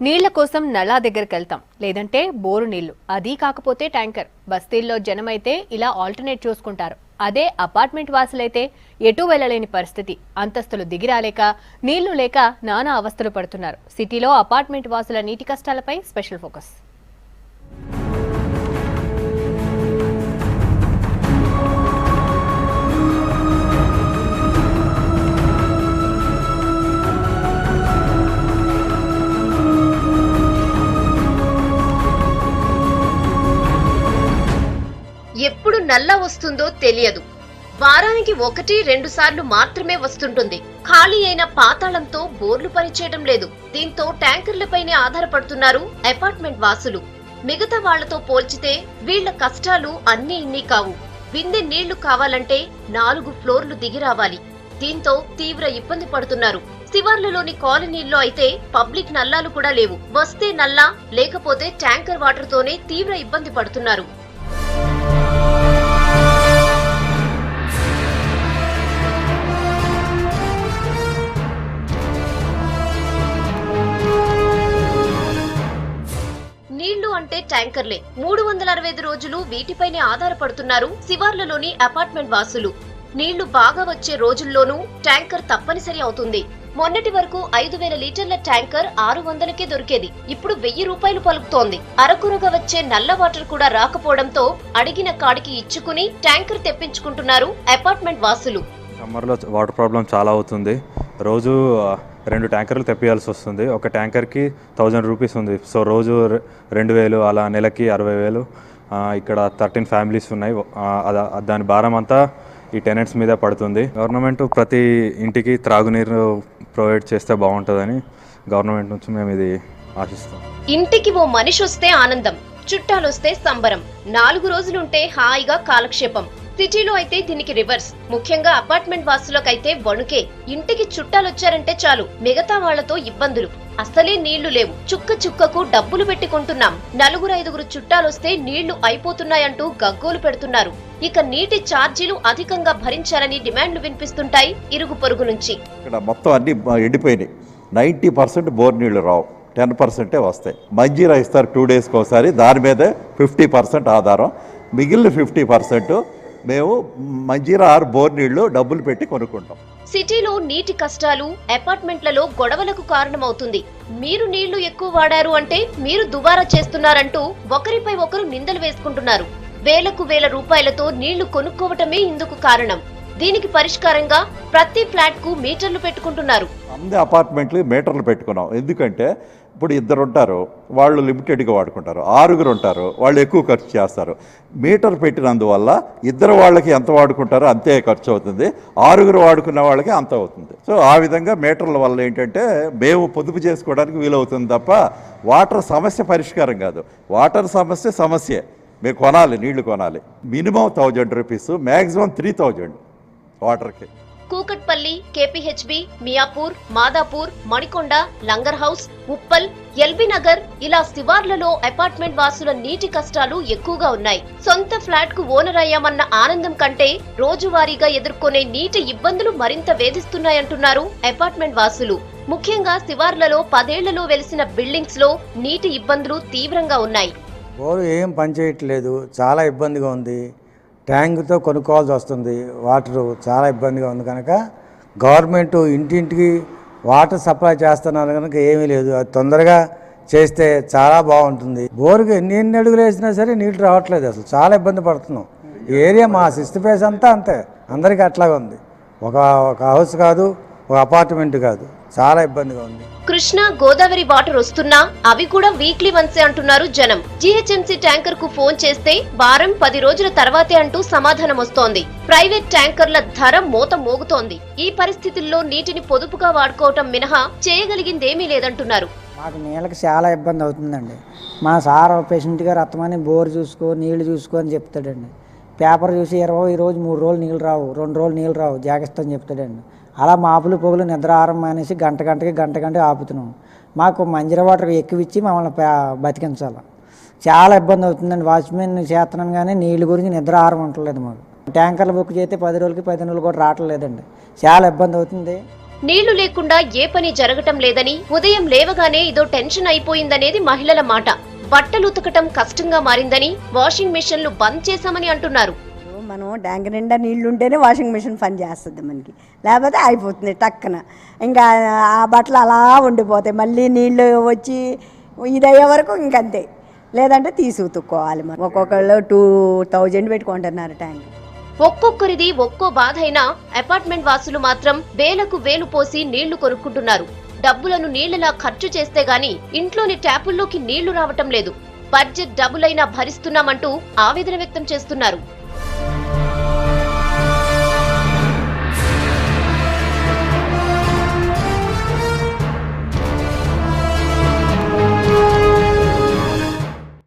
నీళ్ల కోసం నళా దగ్గరికి వెళ్తాం, లేదంటే బోరు నీళ్లు, అది కాకపోతే ట్యాంకర్. బస్తీల్లో జనమైతే ఇలా ఆల్టర్నేట్ చూసుకుంటారు. అదే అపార్ట్మెంట్ వాసులైతే ఎటు వెళ్లలేని పరిస్థితి. అంతస్తులు దిగిరాలేక, నీళ్లు లేక నానా అవస్థలు పడుతున్నారు. సిటీలో అపార్ట్మెంట్ వాసుల నీటి కష్టాలపై స్పెషల్ ఫోకస్. ఎప్పుడు నల్లా వస్తుందో తెలియదు. వారానికి 1-2 సార్లు మాత్రమే వస్తుంటుంది. ఖాళీ అయిన పాతాళంతో బోర్లు పనిచేయడం లేదు. దీంతో ట్యాంకర్లపైనే ఆధారపడుతున్నారు అపార్ట్మెంట్ వాసులు. మిగతా వాళ్లతో పోల్చితే వీళ్ల కష్టాలు అన్నీ ఇన్ని కావు. బిందె నీళ్లు కావాలంటే 4 ఫ్లోర్లు దిగి రావాలి. దీంతో తీవ్ర ఇబ్బంది పడుతున్నారు. శివార్లలోని కాలనీల్లో అయితే పబ్లిక్ నల్లాలు కూడా లేవు. వస్తే నల్లా, లేకపోతే ట్యాంకర్ వాటర్ తోనే తీవ్ర ఇబ్బంది పడుతున్నారు. నీళ్లు అంటే ట్యాంకర్లే. 365 రోజులు వీటిపైనే ఆధారపడుతున్నారు శివార్లలోని అపార్ట్మెంట్ వాసులు. నీళ్లు బాగా వచ్చే రోజుల్లోనూ ట్యాంకర్ తప్పనిసరి అవుతుంది. మొన్నటి వరకు 5,000 లీటర్ల ట్యాంకర్ 600కే దొరికేది. ఇప్పుడు 1000 రూపాయలు పలుకుతోంది. అరకురగా వచ్చే నల్ల వాటర్ కూడా రాకపోవడంతో అడిగిన కాడికి ఇచ్చుకుని ట్యాంకర్ తెప్పించుకుంటున్నారు అపార్ట్మెంట్ వాసులు. సమ్మర్లో వాటర్ ప్రాబ్లం చాలా అవుతుంది. రోజు 2 ట్యాంకర్లు తెప్పియాల్సి వస్తుంది. ఒక ట్యాంకర్కి 1000 రూపీస్ ఉంది. సో రోజు 2000, అలా నెలకి 60,000. ఇక్కడ 13 ఫ్యామిలీస్ ఉన్నాయి. దాని భారం అంతా ఈ టెనెంట్స్ మీద పడుతుంది. గవర్నమెంట్ ప్రతి ఇంటికి త్రాగునీరు ప్రొవైడ్ చేస్తే బాగుంటుందని గవర్నమెంట్ నుంచి మేము ఇది ఆశిస్తాం. ఇంటికి ఓ మనిషి వస్తే ఆనందం, చుట్టాలొస్తే సంబరం. 4 రోజులుంటే హాయిగా కాలక్షేపం. సిటీలో అయితే దీనికి రివర్స్. ముఖ్యంగా అపార్ట్మెంట్ వాసులకైతే వణుకే. ఇంటికి చుట్టాలొచ్చారంటే చాలు, మిగతా వాళ్లతో ఇబ్బందులు. అసలే నీళ్లు లేవు. చుక్క చుక్కకు డబ్బులు పెట్టుకుంటున్నాం. 4-5 చుట్టాలొస్తే నీళ్లు అయిపోతున్నాయంటూ గగ్గోలు పెడుతున్నారు. ఇక నీటి ఛార్జీలు అధికంగా భరించాలని డిమాండ్లు వినిపిస్తుంటాయి ఇరుగు పొరుగు నుంచి. ఇక్కడ మొత్తం అన్ని ఎండిపోయినాయి. 90% బోర్ నీళ్లు రావు, 10% వస్తాయి. మంజీరా ఇస్తారు 2 డేస్కి ఒకసారి. దాని మీదే 50% ఆధారం. మిగిలిన 50% మేము మంజీరా ఆరు బోర్ నీళ్లు డబ్బులు పెట్టి కొనుక్కుంటాం. సిటీలో నీటి కష్టాలు అపార్ట్మెంట్లలో గొడవలకు కారణమవుతుంది. మీరు నీళ్లు ఎక్కువ వాడారు అంటే మీరు దుబారా చేస్తున్నారంటూ ఒకరిపై ఒకరు నిందలు వేసుకుంటున్నారు. వేలకు వేల రూపాయలతో నీళ్లు కొనుక్కోవటమే ఇందుకు కారణం. దీనికి పరిష్కారంగా ప్రతి ఫ్లాట్ కు మీటర్లు పెట్టుకుంటున్నారు. అన్ని అపార్ట్మెంట్లు మీటర్లు పెట్టుకున్నాం. ఎందుకంటే ఇప్పుడు 2 ఉంటారు, వాళ్ళు లిమిటెడ్గా వాడుకుంటారు. 6 ఉంటారు, వాళ్ళు ఎక్కువ ఖర్చు చేస్తారు. మీటర్ పెట్టినందువల్ల 2 వాళ్ళకి ఎంత వాడుకుంటారో అంతే ఖర్చు అవుతుంది. 6 వాడుకున్న వాళ్ళకి అంత అవుతుంది. సో ఆ విధంగా మీటర్ల వల్ల ఏంటంటే మేము పొదుపు చేసుకోవడానికి వీలవుతుంది తప్ప వాటర్ సమస్య పరిష్కారం కాదు. వాటర్ సమస్య మేము కొనాలి, నీళ్లు కొనాలి. మినిమం 1000 రూపీస్, మ్యాక్సిమం 3000 వాటర్కి. Kukatpally, KPHB, Miyapur, Madhapur, Manikonda, langar house, Uppal, LB Nagar ఇలా శివార్లలో అపార్ట్మెంట్ వాసుల నీటి కష్టాలు ఎక్కువగా ఉన్నాయి. సొంత ఫ్లాట్ కు ఓనర్ అయ్యామన్న ఆనందం కంటే రోజువారీగా ఎదుర్కొనే నీటి ఇబ్బందులు మరింత వేధిస్తున్నాయంటున్నారు అపార్ట్మెంట్ వాసులు. ముఖ్యంగా శివార్లలో 10 ఏళ్లలో వెలిసిన బిల్డింగ్స్ లో నీటి ఇబ్బందులు తీవ్రంగా ఉన్నాయి. బోరు ఏం పనిచేయట్లేదు, చాలా ఇబ్బందిగా ఉంది. ట్యాంకుతో కొనుక్కోవాల్సి వస్తుంది. వాటరు చాలా ఇబ్బందిగా ఉంది కనుక గవర్నమెంట్ ఇంటింటికి వాటర్ సప్లై చేస్తున్నారు కనుక ఏమీ లేదు. అది తొందరగా చేస్తే చాలా బాగుంటుంది. బోరుకి ఎన్ని అడుగులు వేసినా సరే నీళ్ళు రావట్లేదు. అసలు చాలా ఇబ్బంది పడుతున్నాం. ఈ ఏరియా మా 6th ఫేజ్ అంతా అంతే, అందరికీ అట్లాగే ఉంది. ఒక హౌస్ కాదు, ఒక అపార్ట్మెంట్ కాదు, చాలా ఇబ్బందిగా ఉంది. కృష్ణా, గోదావరి వాటర్ వస్తున్నా అవి కూడా వీక్లీ వన్సే అంటున్నారు జనం. జీహెచ్ఎంసీ ట్యాంకర్ కు ఫోన్ చేస్తే వారం 10 రోజుల తర్వాతే అంటూ సమాధానం వస్తోంది. ప్రైవేట్ ట్యాంకర్ల ధర మోత మోగుతోంది. ఈ పరిస్థితుల్లో నీటిని పొదుపుగా వాడుకోవటం మినహా చేయగలిగిందేమీ లేదంటున్నారు. మాకు నీళ్ళకి చాలా ఇబ్బంది అవుతుందండి. మా సార్ పేషెంట్ గారు అత్తమని బోర్ చూసుకో, నీళ్లు చూసుకో అని చెప్తాడండి. పేపర్ చూసి ఈ రోజు 3 రోజులు నీళ్ళు రావు, 2 రోజులు నీళ్ళు రావు, జాగ్రత్త అని చెప్తాడండి. అలా మాపులు పొగులు నిద్ర ఆరం మానేసి గంటకి ఆపుతున్నాం. మాకు మంజీరా వాటర్ ఎక్కువ ఇచ్చి మమ్మల్ని బతికించాలి. చాలా ఇబ్బంది అవుతుందండి. వాచ్మెన్ చేస్తున్నాను కానీ నీళ్ళ గురించి నిద్ర ఆరం ఉండలేదు. మాకు ట్యాంకర్లు బుక్ చేస్తే 10 రోజులకి 15 రోజులు కూడా రావట్లేదండి. చాలా ఇబ్బంది అవుతుంది. నీళ్లు లేకుండా ఏ పని జరగటం లేదని, ఉదయం లేవగానే ఇదో టెన్షన్ అయిపోయిందనేది మహిళల మాట. బట్టలు ఉతకటం కష్టంగా మారిందని, వాషింగ్ మిషన్లు బంద్ చేశామని అంటున్నారు. మనం ట్యాంక్ నిండా నీళ్లు ఉంటేనే వాషింగ్ మిషన్ పని చేస్తుంది మనకి, లేకపోతే అయిపోతుంది టక్కన. ఇంకా ఆ బట్టలు అలా ఉండిపోతాయి, మళ్ళీ నీళ్లు వచ్చి ఇదయ్యే వరకు ఇంకంతే, లేదంటే తీసి ఉతుక్కోవాలి. మనం ఒక్కొక్కళ్ళు 2000 పెట్టుకుంటున్నారు ట్యాంక్. ఒక్కొక్కరిది ఒక్కో బాధ అయినా అపార్ట్మెంట్ వాసులు మాత్రం వేలకు వేలు పోసి నీళ్లు కొనుక్కుంటున్నారు. డబ్బులను నీళ్లలా ఖర్చు చేస్తే గాని ఇంట్లోని ట్యాపుల్లోకి నీళ్లు రావటం లేదు. బడ్జెట్ డబులైనా భరిస్తున్నామంటూ ఆవేదన వ్యక్తం చేస్తున్నారు.